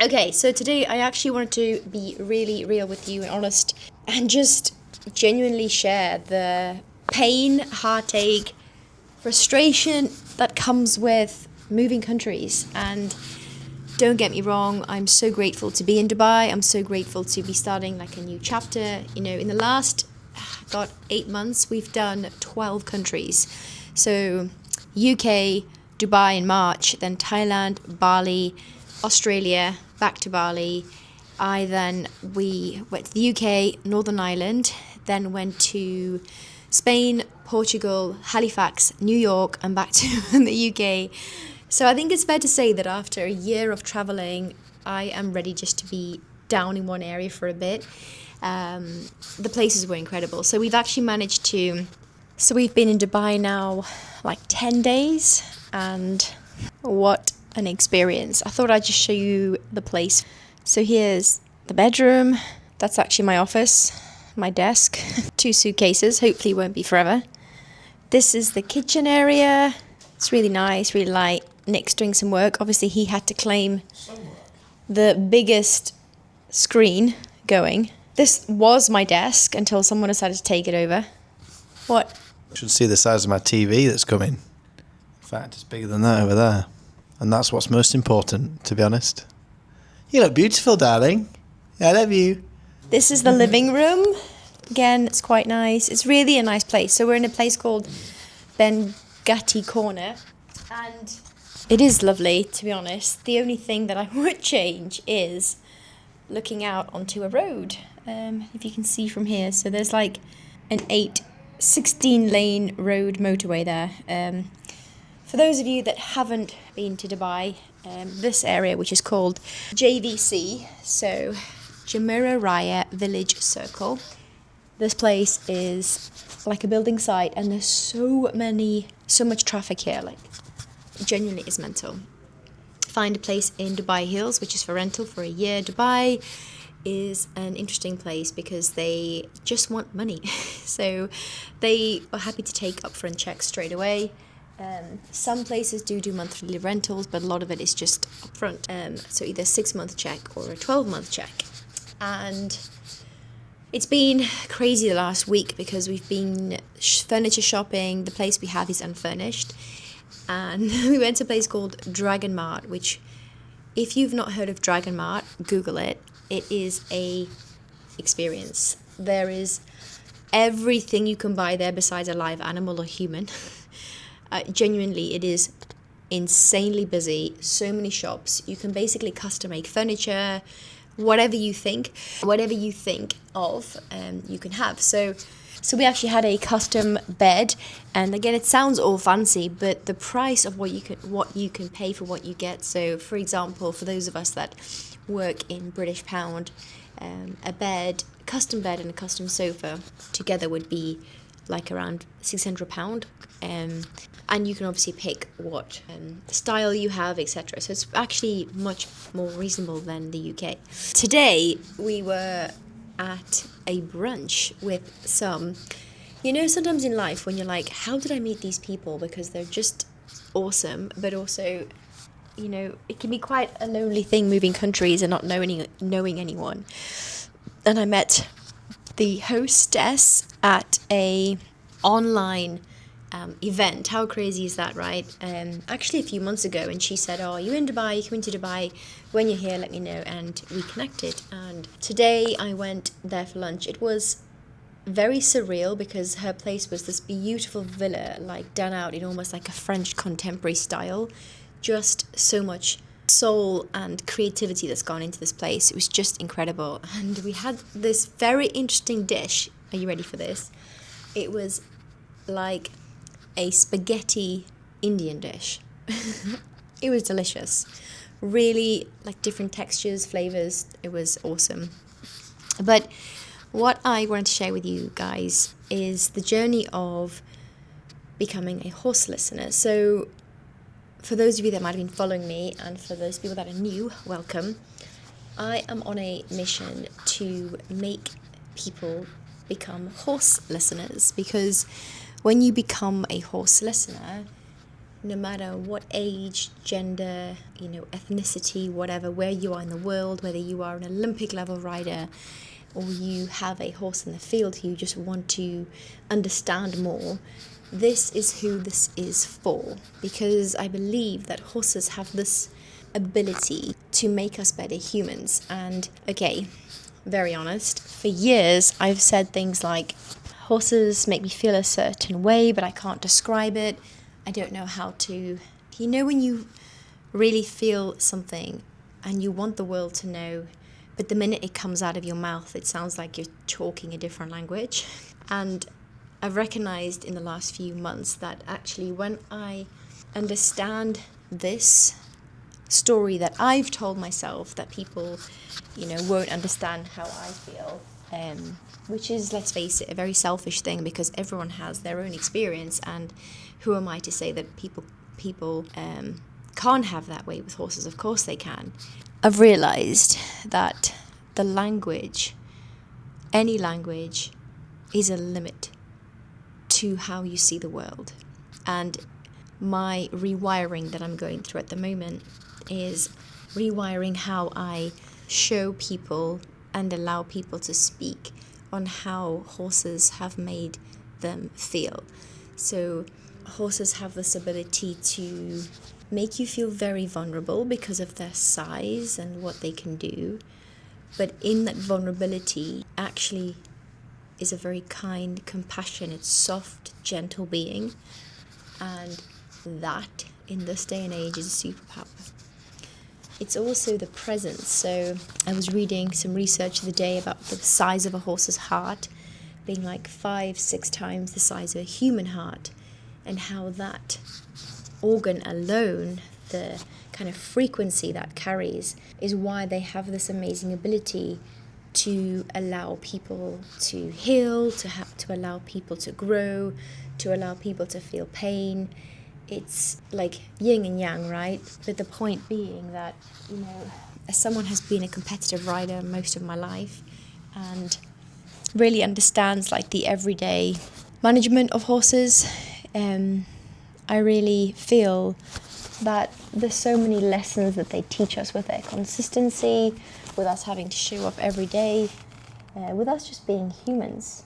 Okay, so today I actually wanted to be really real with you and honest and just genuinely share the pain, heartache, frustration that comes with moving countries. And don't get me wrong, I'm so grateful to be in Dubai. I'm so grateful to be starting like a new chapter. You know, in the last, God, 8 months, we've done 12 countries. So UK, Dubai in March, then Thailand, Bali, Australia, back to Bali. We went to the UK, Northern Ireland, then went to Spain, Portugal, Halifax, New York, and back to the UK. So I think it's fair to say that after a year of traveling, I am ready just to be down in one area for a bit. The places were incredible. So we've actually managed to. So we've been in Dubai now like 10 days, and what an experience. I thought I'd just show you the place. So here's the bedroom. That's actually my office, my desk, 2 suitcases, hopefully won't be forever. This is the kitchen area. It's really nice, really light. Nick's doing some work. Obviously he had to claim the biggest screen going. This was my desk until someone decided to take it over. What? You should see the size of my TV that's coming. In fact, it's bigger than that over there. And that's what's most important, to be honest. You look beautiful, darling. I love you. This is the living room. Again, it's quite nice. It's really a nice place. So we're in a place called Bengati Corner. And it is lovely, to be honest. The only thing that I would change is looking out onto a road. If you can see from here. So there's like an 16 lane road motorway there. For those of you that haven't been to Dubai, this area, which is called JVC, so Jumeirah Raya Village Circle, this place is like a building site, and there's so much traffic here, like genuinely is mental. Find a place in Dubai Hills, which is for rental for a year. Dubai is an interesting place because they just want money. So they are happy to take upfront checks straight away. Some places do monthly rentals, but a lot of it is just upfront. So either a 6-month check or a 12-month check. And it's been crazy the last week because we've been furniture shopping. The place we have is unfurnished. And we went to a place called Dragon Mart, which, if you've not heard of Dragon Mart, Google it. It is a experience. There is everything you can buy there besides a live animal or human. Genuinely, it is insanely busy. So many shops. You can basically custom make furniture, whatever you think of, you can have. So we actually had a custom bed, and again, it sounds all fancy, but the price of what you can pay for what you get. So, for example, for those of us that work in British pound, a custom bed and a custom sofa together would be like around £600. And you can obviously pick what style you have, etc. So it's actually much more reasonable than the UK. Today we were at a brunch with some, sometimes in life when you're like, how did I meet these people? Because they're just awesome, but also, it can be quite a lonely thing moving countries and not knowing anyone. And I met the hostess at a online event. How crazy is that, right? Actually a few months ago, and she said, oh, are you in Dubai? You come into Dubai. When you're here, let me know. And we connected. And today I went there for lunch. It was very surreal because her place was this beautiful villa, like done out in almost like a French contemporary style. Just so much soul and creativity that's gone into this place. It was just incredible. And we had this very interesting dish. Are you ready for this? It was like a spaghetti Indian dish. It was delicious. Really, like different textures, flavors. It was awesome. But what I wanted to share with you guys is the journey of becoming a horse listener. So for those of you that might have been following me, and for those people that are new, welcome. I am on a mission to make people become horse listeners, because when you become a horse listener, no matter what age, gender, ethnicity, whatever, where you are in the world, whether you are an Olympic level rider or you have a horse in the field you just want to understand more, this is who this is for. Because I believe that horses have this ability to make us better humans. And okay, very honest, for years I've said things like, horses make me feel a certain way, but I can't describe it. I don't know how to... when you really feel something and you want the world to know, but the minute it comes out of your mouth, it sounds like you're talking a different language. And I've recognized in the last few months that actually when I understand this story that I've told myself, that people, won't understand how I feel, which is, let's face it, a very selfish thing, because everyone has their own experience, and who am I to say that people can't have that way with horses? Of course they can. I've realized that the language, any language, is a limit to how you see the world. And my rewiring that I'm going through at the moment is rewiring how I show people and allow people to speak on how horses have made them feel. So horses have this ability to make you feel very vulnerable because of their size and what they can do. But in that vulnerability actually is a very kind, compassionate, soft, gentle being. And that, in this day and age, is a superpower. It's also the presence. So I was reading some research the other day about the size of a horse's heart being like 5-6 times the size of a human heart, and how that organ alone, the kind of frequency that carries, is why they have this amazing ability to allow people to heal, to allow people to grow, to allow people to feel pain. It's like yin and yang, right? But the point being that, as someone who's been a competitive rider most of my life and really understands like the everyday management of horses, I really feel that there's so many lessons that they teach us with their consistency, with us having to show up every day, with us just being humans.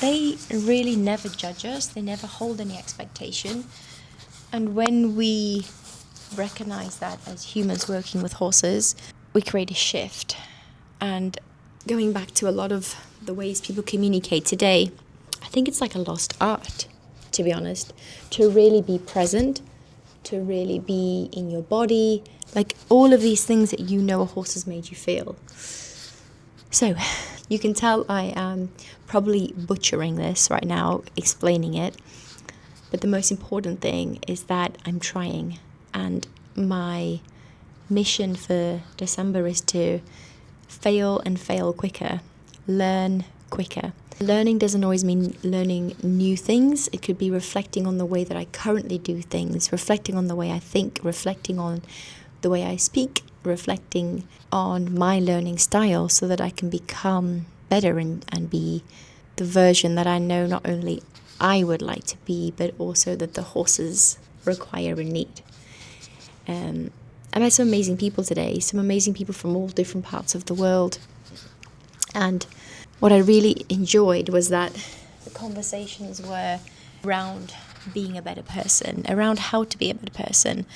They really never judge us, they never hold any expectation. And when we recognize that as humans working with horses, we create a shift. And going back to a lot of the ways people communicate today, I think it's like a lost art, to be honest, to really be present, to really be in your body, like all of these things that a horse has made you feel. So you can tell I am probably butchering this right now, explaining it, but the most important thing is that I'm trying, and my mission for December is to fail and fail quicker, learn quicker. Learning doesn't always mean learning new things. It could be reflecting on the way that I currently do things, reflecting on the way I think, reflecting on the way I speak, reflecting on my learning style, so that I can become better and be the version that I know not only I would like to be, but also that the horses require and need. I met some amazing people today, some amazing people from all different parts of the world. And what I really enjoyed was that the conversations were around being a better person, around how to be a better person,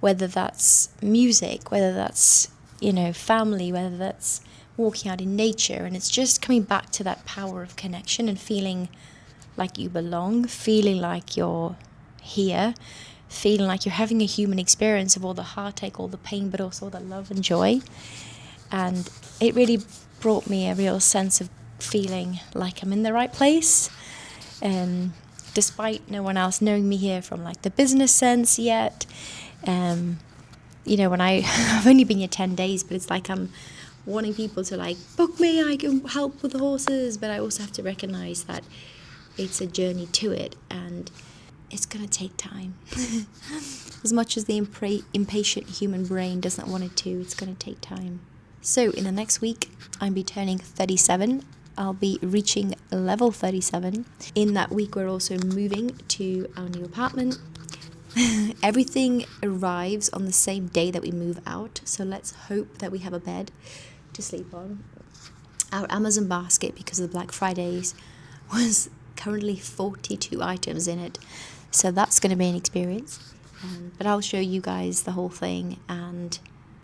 whether that's music, whether that's, family, whether that's walking out in nature. And it's just coming back to that power of connection and feeling like you belong, feeling like you're here, feeling like you're having a human experience of all the heartache, all the pain, but also all the love and joy. And it really brought me a real sense of feeling like I'm in the right place, despite no one else knowing me here from like the business sense yet. When I've only been here 10 days, but it's like I'm wanting people to like book me, I can help with the horses, but I also have to recognize that it's a journey to it, and it's going to take time. As much as the impatient human brain doesn't want it to, it's going to take time. So in the next week, I'll be turning 37. I'll be reaching level 37. In that week, we're also moving to our new apartment. Everything arrives on the same day that we move out, so let's hope that we have a bed to sleep on. Our Amazon basket, because of the Black Fridays, was currently 42 items in it, so that's going to be an experience. But I'll show you guys the whole thing, and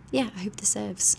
yeah, I hope this serves.